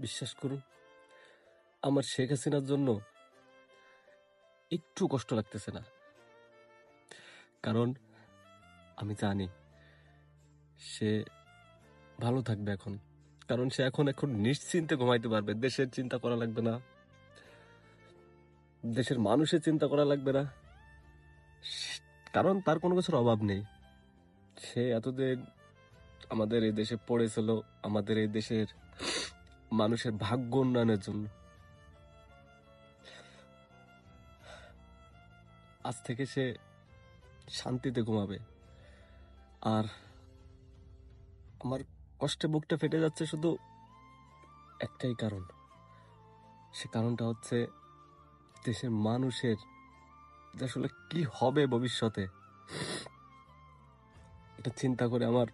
বিশ্বাস করুন, আমার শেখ হাসিনার জন্য একটু কষ্ট লাগতেছে না। কারণ আমি জানি সে ভালো থাকবে এখন। কারণ সে এখন নিশ্চিন্তে ঘুমাইতে পারবে। দেশের চিন্তা করা লাগবে না, দেশের মানুষের চিন্তা করা লাগবে না। কারণ তার কোনো কিছুর অভাব নেই। সে এতদিন আমাদের এই দেশে পড়েছিল আমাদের এই দেশের মানুষের ভাগ্য উন্নয়নের জন্য। আজ থেকে সে শান্তিতে ঘুমাবে। আর আমার কষ্টে বুকটা ফেটে যাচ্ছে শুধু একটাই কারণ, সে কারণটা হচ্ছে দেশের মানুষের যে আসলে কি হবে ভবিষ্যতে, এটা চিন্তা করে আমার